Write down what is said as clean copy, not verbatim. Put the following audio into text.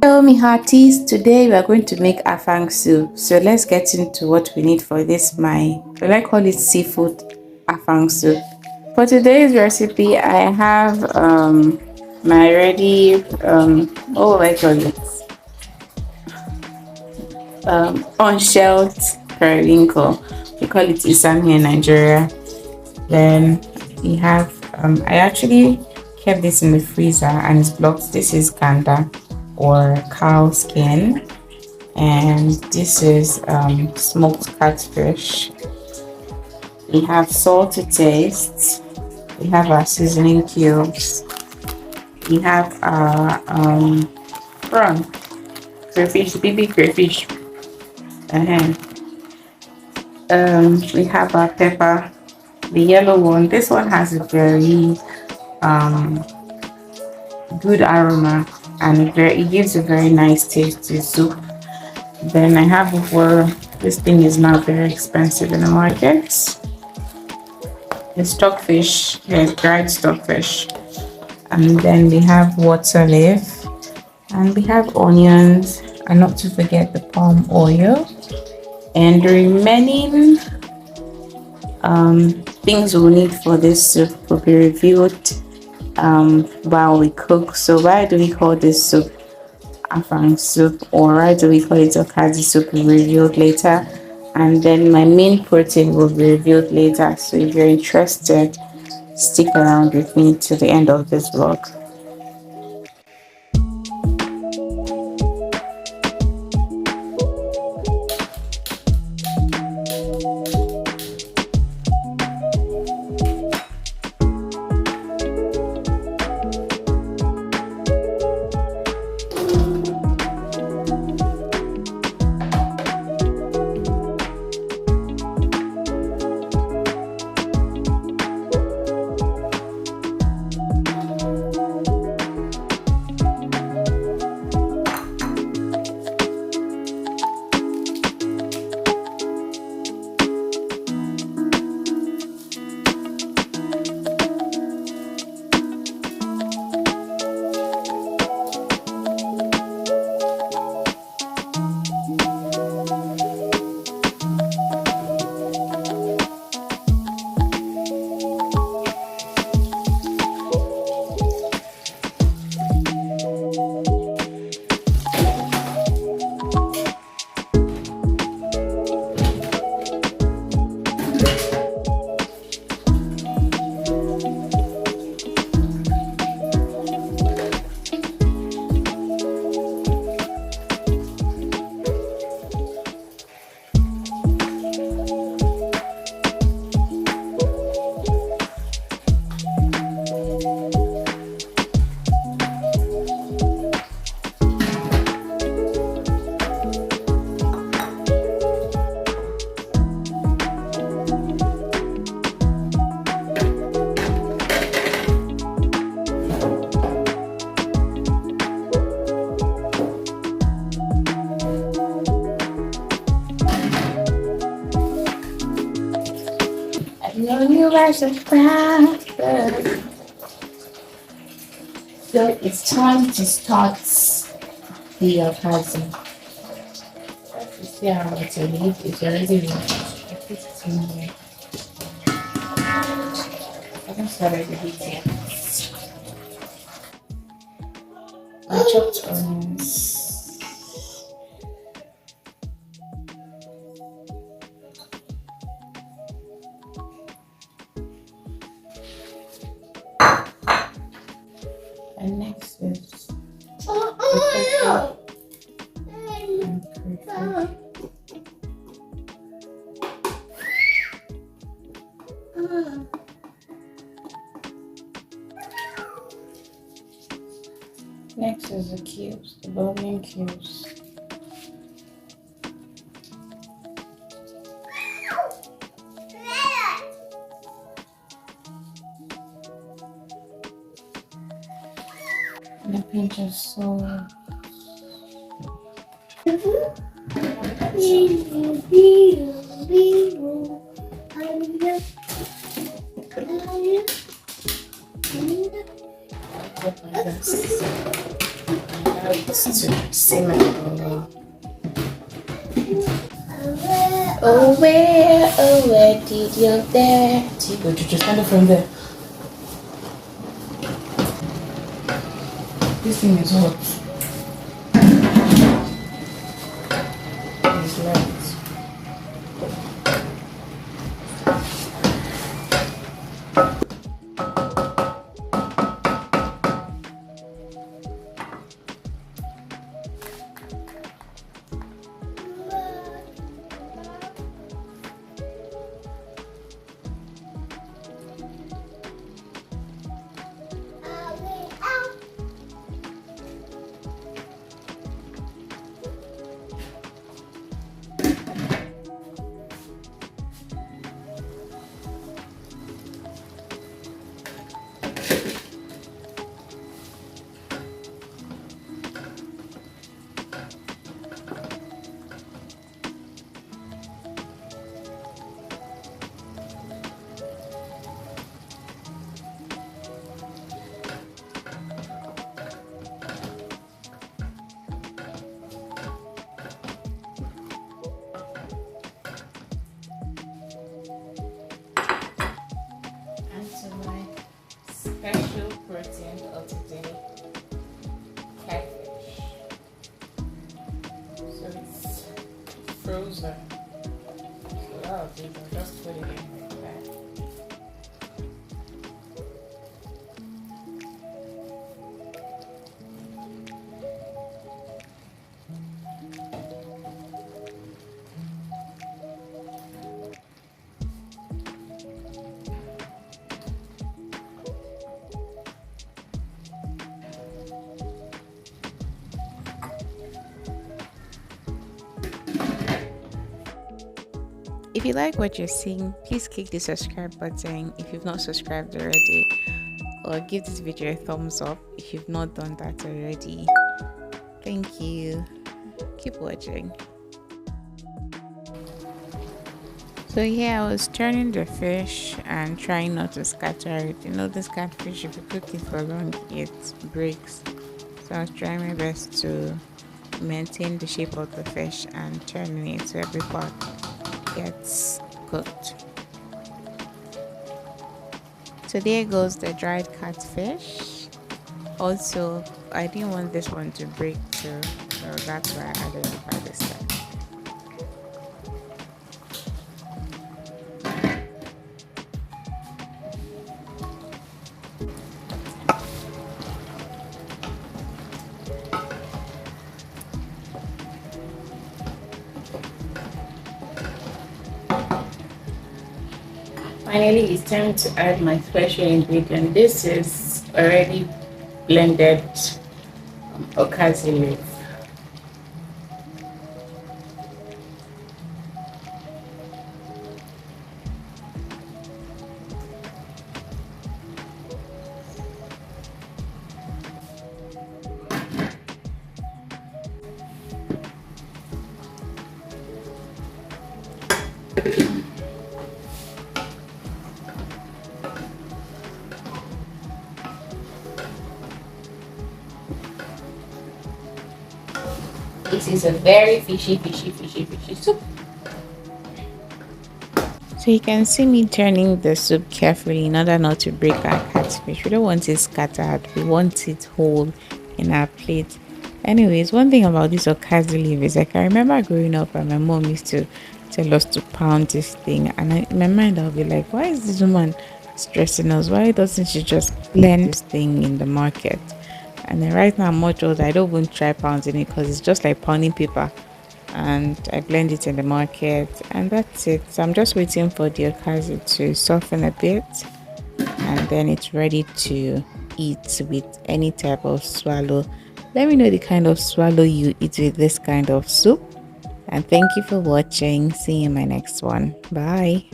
Hello, me hearties. Today we are going to make afang soup. So let's get into what we need for this. I call it seafood afang soup. For today's recipe, I have my ready what will I call it? Unshelled periwinkle. We call it isam here in Nigeria. Then we have I actually kept this in the freezer and it's blocked. This is kanda or cow skin, and this is smoked catfish. We have salt to taste. We have our seasoning cubes. We have our prawn, crayfish, baby crayfish. uh we have our pepper, the yellow one. This one has a very um good aroma, and it gives a very nice taste to soup. Then I have where this thing is not very expensive in the market. The stockfish, the dried stockfish. And then we have water leaf, and we have onions, and not to forget the palm oil. And the remaining things we'll need for this soup will be reviewed while we cook. So why do we call this soup Afang soup, or why do we call it okazi soup, will be revealed later. And then my main protein will be revealed later. So if you're interested, stick around with me to the end of this vlog. No, you guys are proud. So it's time to start the puzzle. See how it's already ready. I put it in here. I haven't started the heat yet. I chopped onions. And next is next is the cubes, the bowling cubes. And a pinch of salt. simmer for a while. Oh where did you dare to go? Just stand up from there. This thing is hot. It's light. Special protein of today, catfish. So it's frozen. So I'll just put it in like that. If you like what you're seeing, please click the subscribe button if you've not subscribed already, or give this video a thumbs up if you've not done that already. Thank you. Keep watching. So yeah, I was turning the fish and trying not to scatter it. You know, this catfish, if you cook it for long, it breaks. So I was trying my best to maintain the shape of the fish and turning it so every part gets cooked. So there goes the dried catfish. Also, I didn't want this one to break too, so that's why I added it by this time. Finally, it's time to add my special ingredient. This is already blended okazi leaf. It is a very fishy soup. So you can see me turning the soup carefully in order not to break our catfish. We don't want it scattered. We want it whole in our plate. Anyways, one thing about this okazi leaf is like I remember growing up and my mom used to tell us to pound this thing, and in my mind I'll be like, why is this woman stressing us? Why doesn't she just blend this thing in the market? And then right now I'm much older, I don't even try pounding it because it's just like pounding paper, and I blend it in the market and that's it. So I'm just waiting for the okazi to soften a bit, and then it's ready to eat with any type of swallow. Let me know the kind of swallow you eat with this kind of soup, and thank you for watching. See you in my next one. Bye.